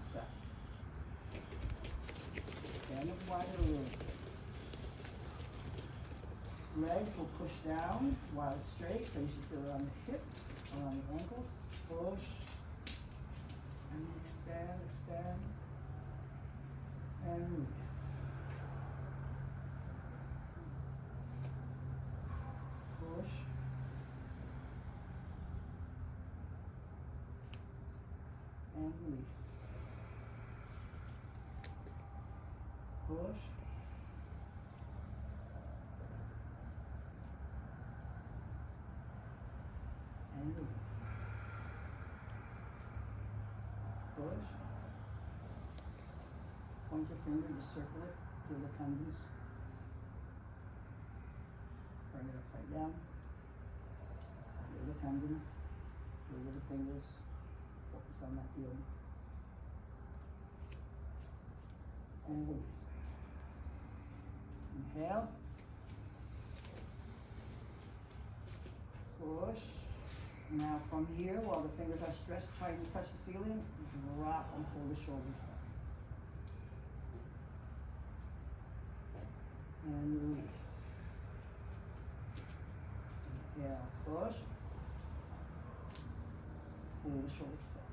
side. Stand up wider a little bit. Legs will push down while it's straight, so you should feel it on the hip, around the ankles. Push. And expand, expand. And release. Push. And release. Push. And release. Push. Point your finger, just circle it, feel the tendons. Turn it upside down. Feel the tendons, feel the fingers, focus on that feeling. And release. Inhale. Push. Now from here, while the fingers are stretched, trying to touch the ceiling, drop and pull the shoulders down. And release. Inhale, push. Pull the shoulders down.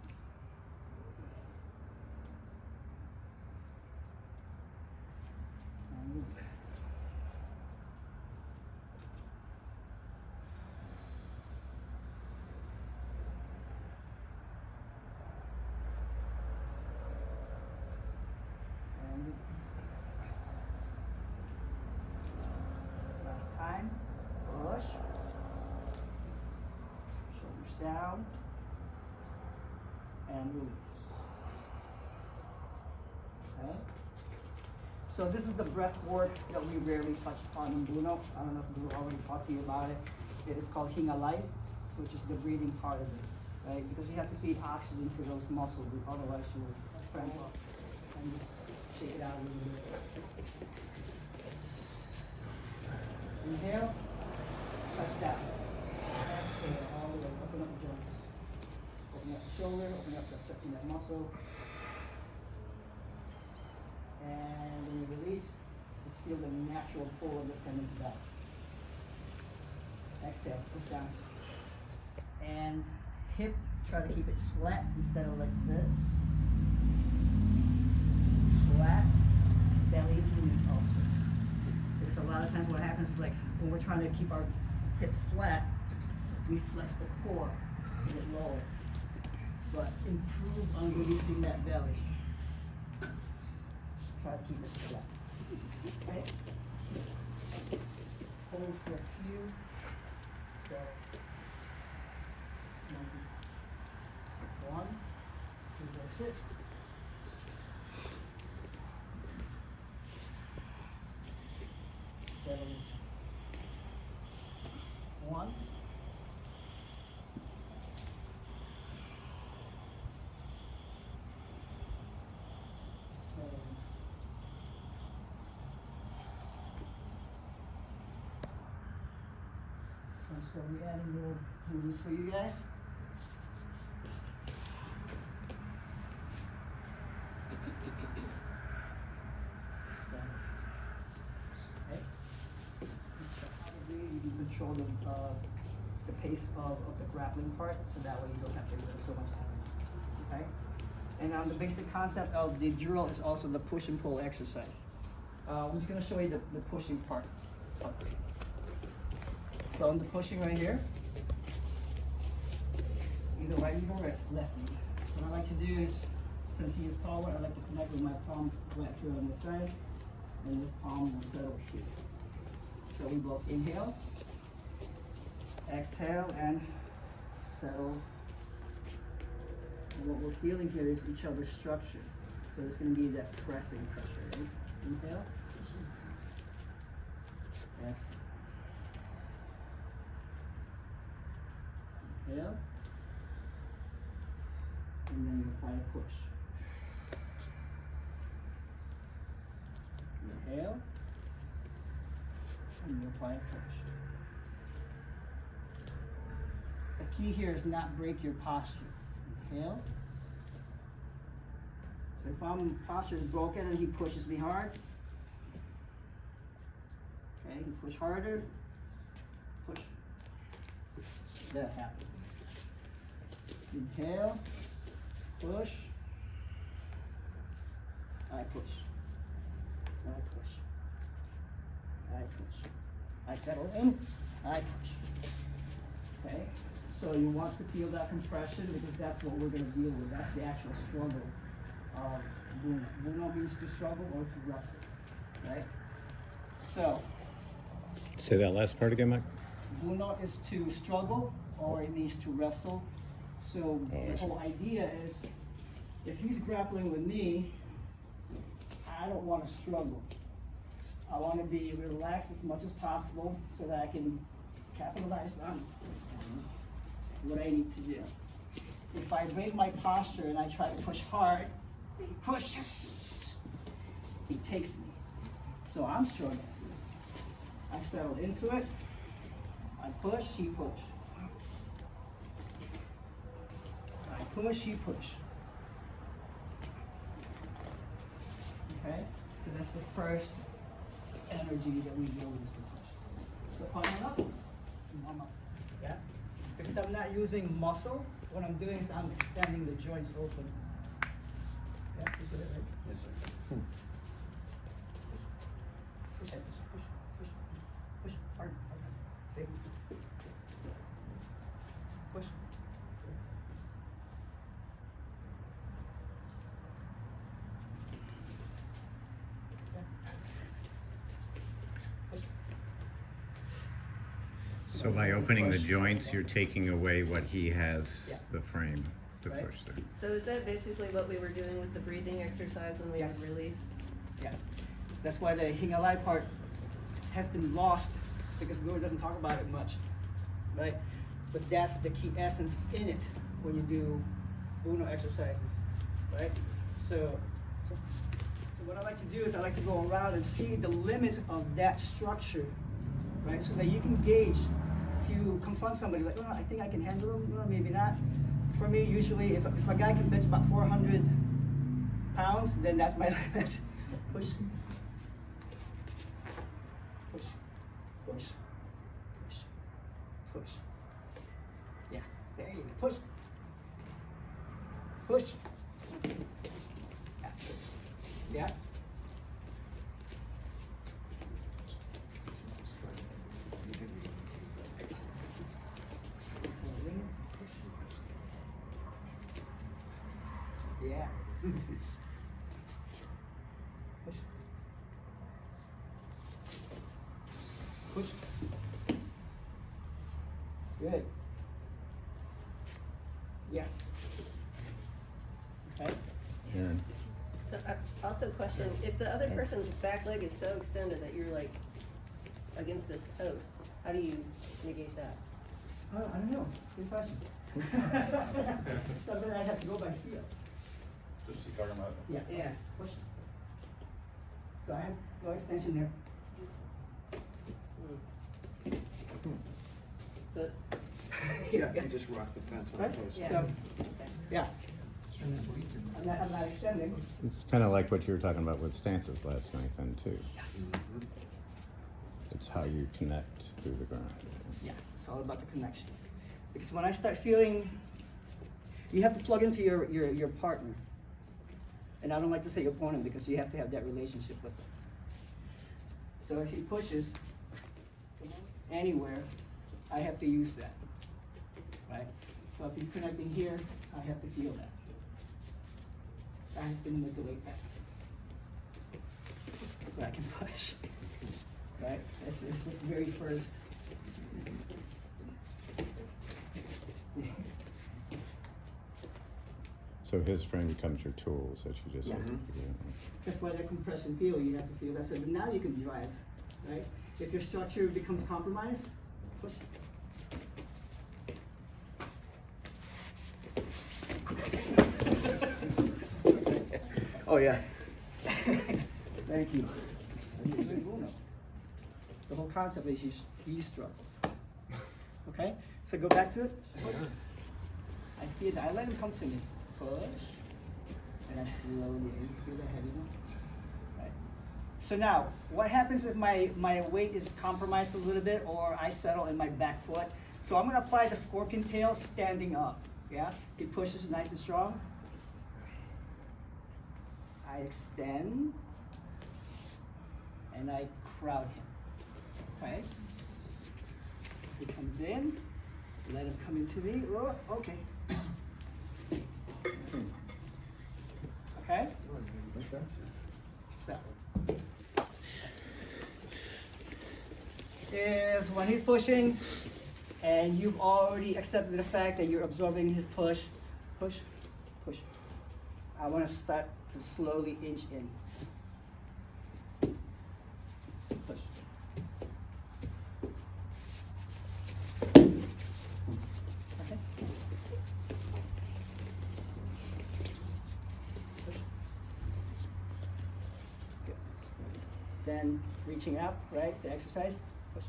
And release. Last time, push, shoulders down, and release. Okay? So this is the breath work that we rarely touch upon in Buno. I don't know if we already talked to you about it. It is called Hingalay, which is the breathing part of it, right? Because you have to feed oxygen to those muscles, otherwise you will cramp up. And just shake it out a little bit. Inhale, press down. Exhale, all the way, open up the joints. Open up the shoulder, open up the stretching that muscle. And then you release, just feel the natural pull of the tendons back. Exhale, push down. And hip, try to keep it flat instead of like this. Flat, belly is released also. Because a lot of times what happens is like when we're trying to keep our hips flat, we flex the core, get it lower. But improve on releasing that belly. Try to keep it flat. Okay? Hold for a few seconds. 1, 2, 4, 6. Settle into 1. Settle into. So I'm slowly adding little movements for you guys. You can control the pace of the grappling part, so that way you don't have to exert so much energy. Okay? And the basic concept of the drill is also the push and pull exercise. I'm just going to show you the pushing part. So on the pushing right here, either right knee or left knee. What I like to do is, since he is taller, I like to connect with my palm right here on this side, and this palm will settle here. So we both inhale, exhale, and settle. And what we're feeling here is each other's structure. So there's going to be that pressing pressure. Right? Inhale, exhale. Inhale, and then you apply a push. Inhale, and you apply a push. The key here is not break your posture. Inhale, So if I'm posture is broken and he pushes me hard, okay, you push harder, push. That happens. Inhale, push. I push. I push. I push. I settle in. I push. Okay. So you want to feel that compression because that's what we're going to deal with. That's the actual struggle of Buno. Buno means to struggle or to wrestle. Right? So. Say that last part again, Mike. Buno is to struggle or it means to wrestle. So the whole idea is if he's grappling with me, I don't want to struggle. I want to be relaxed as much as possible so that I can capitalize on what I need to do. If I break my posture and I try to push hard, he pushes. He takes me. So I'm struggling. I settle into it. I push, he push. I push, he push. Okay? So that's the first energy that we deal with is the push. So palm up, palm up. Yeah? Because I'm not using muscle, what I'm doing is I'm extending the joints open. Yeah, you see that, right? Yes, sir. Push it, push, hard. See? Push. So by opening the joints, you're taking away what he has, Yeah. the frame to Right. push through. So is that basically what we were doing with the breathing exercise when we Yes. would release? Yes. That's why the Hingalai part has been lost because Guru doesn't talk about it much, right? But that's the key essence in it when you do Buno exercises, right? So what I like to do is I like to go around and see the limit of that structure, right? So that you can gauge if you confront somebody like, oh, I think I can handle him, well, maybe not. For me, usually, if a guy can bench about 400 pounds, then that's my limit. Push. Push. Push. Push. Push. Yeah. There you go. Push. Push. That's it. Yeah. Yeah. Push. Push. Good. Yes. Okay. Aaron. So, also question, if the other person's back leg is so extended that you're like against this post, how do you negate that? I don't know. Good question. Something I have to go by feel. Just you talking about? Yeah. Yeah. Push. So I have no extension there. So it's, Yeah, you just rock the fence on the Right? post. Yeah. So, yeah. I'm not extending. It's kind of like what you were talking about with stances last night then too. Yes. It's how you connect through the ground. Yeah, it's all about the connection. Because when I start feeling, you have to plug into your partner. And I don't like to say opponent because you have to have that relationship with them. So if he pushes anywhere, I have to use that, right? So if he's connecting here, I have to feel that. I have to manipulate that. So I can push, right? It's the very first. So his frame becomes your tools that you just have to Yeah. figure out. That's why the compression feel, you have to feel that. So now you can drive, right? If your structure becomes compromised, push. Oh, yeah. Thank you. The whole concept is he struggles. Okay? So go back to it. I feel that. I let him come to me. Push. And I slowly, you feel the heaviness? Right. So now, what happens if my weight is compromised a little bit or I settle in my back foot? So I'm gonna apply the scorpion tail standing up, yeah? He pushes nice and strong. I extend, and I crowd him, okay? He comes in, let him come into me, oh, okay. Okay? So, is when he's pushing, and you've already accepted the fact that you're absorbing his push, push, push. I want to start to slowly inch in. Push. Okay. Push. Good. Then reaching up, right? The exercise. Push.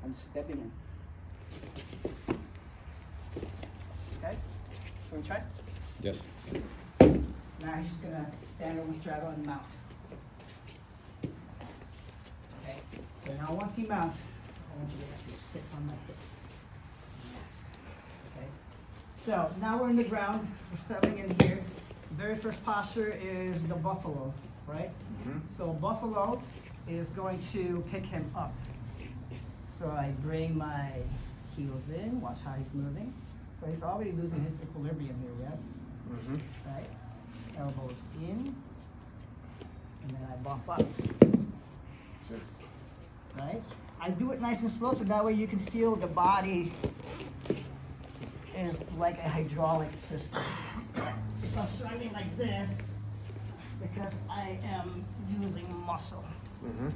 I'm just stepping in. Okay? Can we try? Yes. Now he's just gonna stand over, straddle, and mount. Okay? So now once he mounts, I want you to actually sit on my hip. Yes. Okay? So now we're in the ground, we're settling in here. The very first posture is the buffalo, right? Mm-hmm. So buffalo is going to pick him up. So I bring my heels in, watch how he's moving. So he's already losing his equilibrium here, yes? Mm-hmm. Right? Elbows in, and then I bump up, Sure. right? I do it nice and slow so that way you can feel the body is like a hydraulic system. If I'm struggling like this, because I am using muscle. Mm-hmm.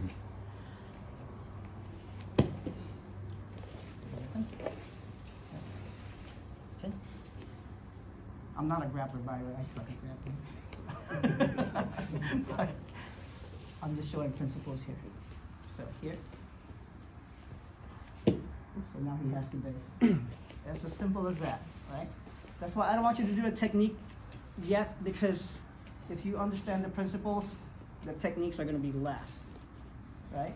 Okay. I'm not a grappler, by the way. I suck at grappling. But I'm just showing principles here. So here. So now he has the base. It's as simple as that, right? That's why I don't want you to do the technique yet, because if you understand the principles, the techniques are going to be less, right?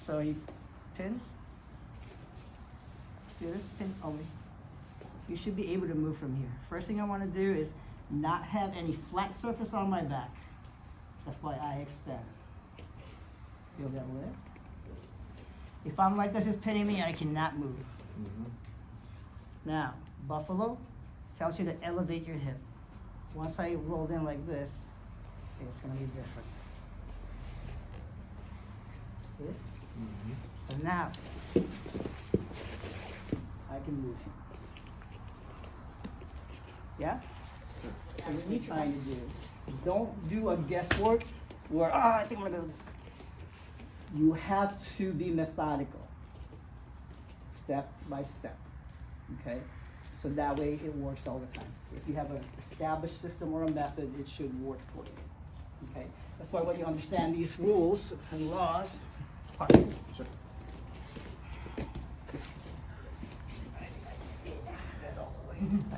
So he pins. See this pin only. You should be able to move from here. First thing I want to do is not have any flat surface on my back. That's why I extend. Feel that lift? If I'm like this, it's pinning me, I cannot move. Mm-hmm. Now, buffalo tells you to elevate your hip. Once I rolled in like this, it's going to be different. See it? Mm-hmm. So now, I can move him. Yeah? So what you're trying to do, don't do a guesswork where, I think I'm gonna do this. You have to be methodical, step by step, okay? So that way it works all the time. If you have an established system or a method, it should work for you, okay? That's why when you understand these rules and laws, Sure.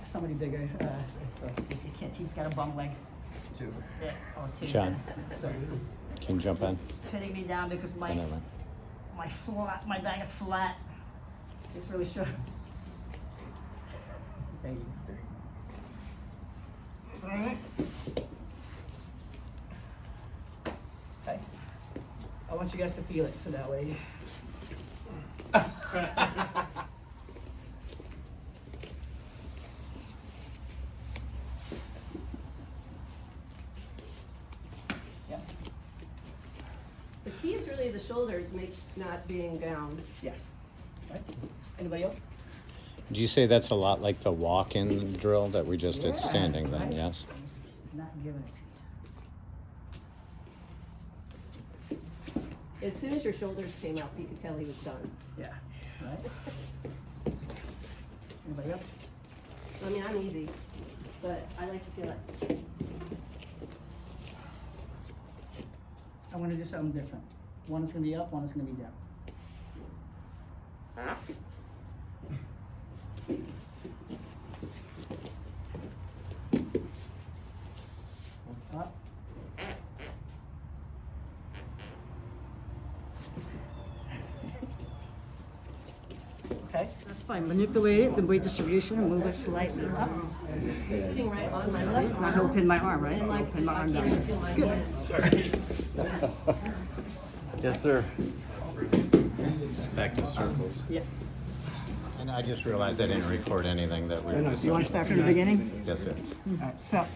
somebody bigger, Sissy Kent, he's got a bum leg. Two. Yeah, oh, two. John. So, Can you jump in? it's pinning me down because Oh, never mind. my back is flat. It's really short. Thank you. Alright. Okay. I want you guys to feel it so that way. Yeah. The key is really the shoulders not being down. Yes. Right. Anybody else? Do you say that's a lot like the walk-in drill that we just did Yeah, standing then, right. yes? Not giving it to As soon as your shoulders came up, you could tell he was done. you. Yeah. Right. Anybody else? I mean, I'm easy, but I like to feel it. I want to do something different. One is going to be up, one is going to be down. fine. Manipulate it, the weight distribution, and move it slightly up. You're sitting right on my left Now he'll pin my arm, right? and He'll like, pin my I arm can't down. feel my Good. hand. Yes, sir. Back to circles. Yeah. And I just realized I didn't record anything that we were just. You want to start from the beginning? Yes, sir. All right. So,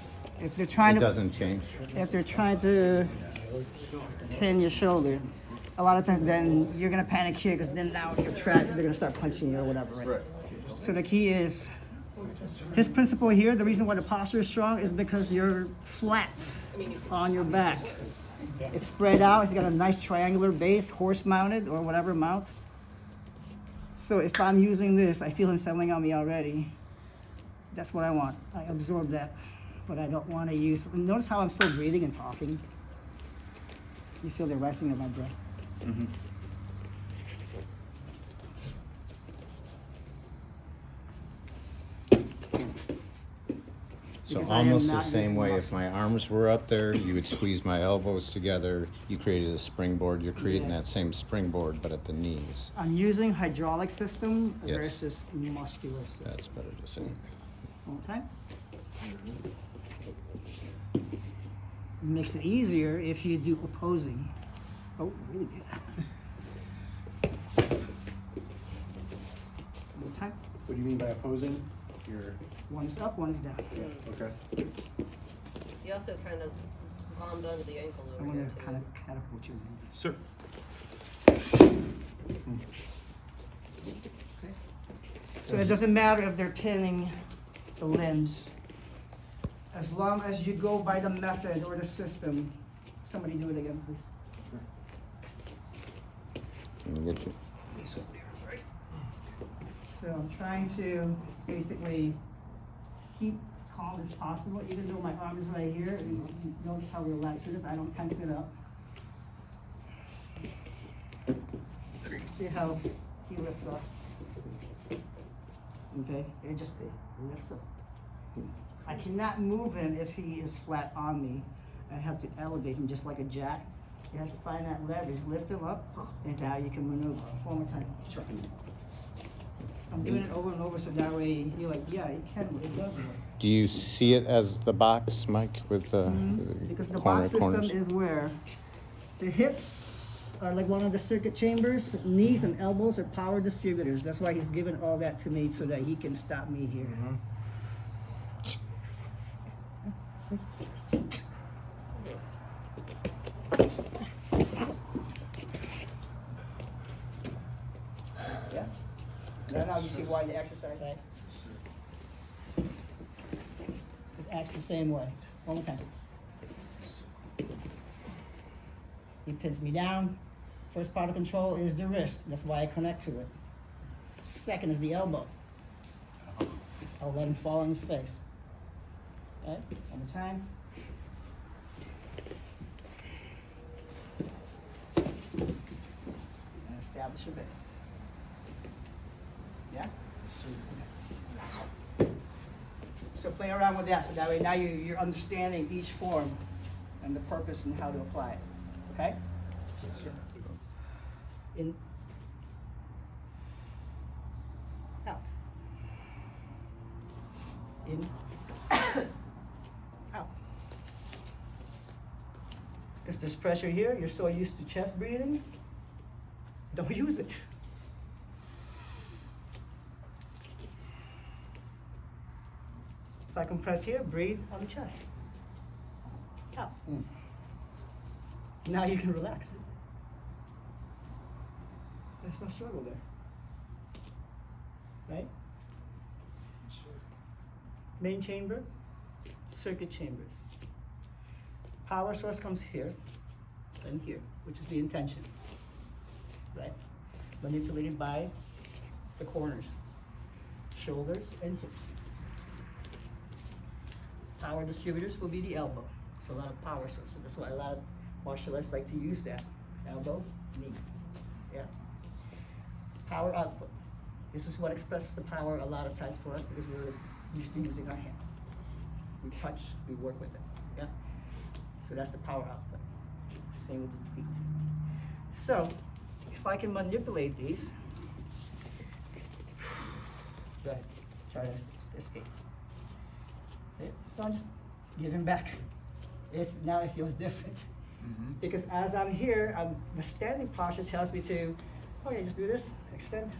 if they're trying It to, doesn't change. if they're trying to pin your shoulder, a lot of times then you're gonna panic here because then now you're trapped. They're gonna start punching you or whatever, right? Right. So the key is his principle here. The reason why the posture is strong is because you're flat on your back. It's spread out. It's got a nice triangular base, horse mounted or whatever mount. So if I'm using this, I feel him settling on me already. That's what I want. I absorb that, but I don't want to use. Notice how I'm still breathing and talking. You feel the rising of my breath. So Because I am almost the not same using way, if muscle. my arms were up there, you would squeeze my elbows together, you created a springboard, you're creating that Yes. same springboard, but at the knees. I'm using hydraulic system Yes. versus muscular system. That's better to say. One more time. Makes it easier if you do opposing. Oh, really good. One more time. What do you mean by opposing? You're, One's up, one's down. okay. You also kind of glommed onto the ankle I over want here to too. kind of catapult you. Sir. Okay. So it doesn't matter if they're pinning the limbs. As long as you go by the method or the system. Somebody do it again, please. Can you get you? So I'm trying to basically keep calm as possible, even though my arm is right here. You notice how relaxed it is. I don't tense it up. See how he lifts up. Okay, it just lifts up. I cannot move him if he is flat on me. I have to elevate him just like a jack. You have to find that leverage, lift him up, and now you can maneuver. One more time. I'm doing it over and over so that way you're like, yeah, it can, it does work. Do you see it as the box, Mike, with the Because the corner box system corners? is where the hips are like one of the circuit chambers, knees and elbows are power distributors. That's why he's given all that to me so that he can stop me here. Yeah? Now you see why the exercise it acts the same way. One more time. He pins me down. First part of control is the wrist. That's why I connect to it. Second is the elbow. I'll let him fall on his face. Okay, one more time. And establish your base. Yeah? So play around with that, so that way now you're understanding each form and the purpose and how to apply it. Okay? In, out. In, out. Because there's pressure here, you're so used to chest breathing, don't use it. If I compress here, breathe on the chest. Out. Now you can relax. There's no struggle there. Right? Main chamber, circuit chambers. Power source comes here and here, which is the intention. Right? Manipulated by the corners, shoulders and hips. Power distributors will be the elbow. So a lot of power sources. That's why a lot of martial artists like to use that. Elbow, knee. Yeah. Power output. This is what expresses the power a lot of times for us because we're used to using our hands. We touch, we work with it. Yeah. So that's the power output. Same with the feet. So if I can manipulate these, Go ahead, try to escape. See? So I just give him back. Now it feels different. Because as I'm here, the standing posture tells me to, okay, just do this, extend.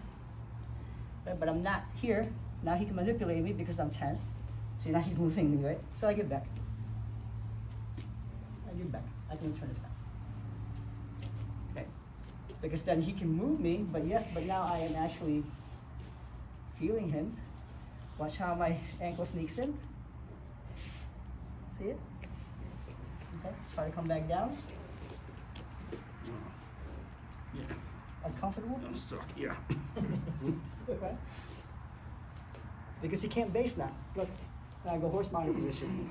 Right? But I'm not here. Now he can manipulate me because I'm tense. See, now he's moving me, right? So I give back. I give back. I can turn it back. Okay. Because then he can move me, but now I am actually feeling him. Watch how my ankle sneaks in. See it? Okay. Try to come back down. Yeah. Uncomfortable? I'm stuck, yeah. Okay. Because he can't base now. Look, now I go horse mounted position.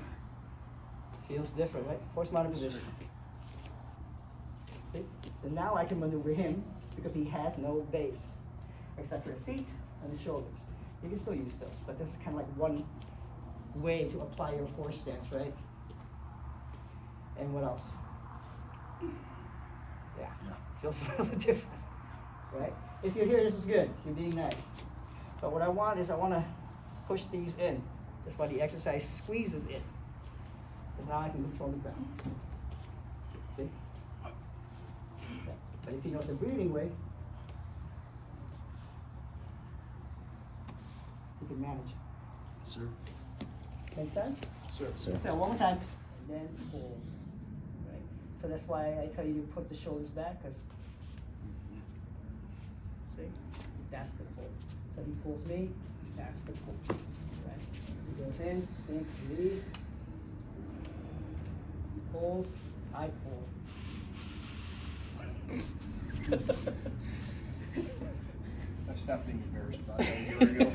Feels different, right? Horse mounted position. See? So now I can maneuver him because he has no base, except for the feet and the shoulders. You can still use those, but this is kind of like one way to apply your horse stance, right? And what else? Yeah, feels a little different, right? If you're here, this is good. You're being nice. But what I want is I want to push these in. That's why the exercise squeezes in. Because now I can control the ground. See? Okay. But if he knows the breathing way, he can manage. Sir. Make sense? Sir. Sir. So one more time, and then pull. Right? So that's why I tell you to put the shoulders back, because see, that's the pull. So he pulls me, that's the pull. Right? He goes in, sink, release. He pulls, I pull. I stopped being embarrassed about that a year ago.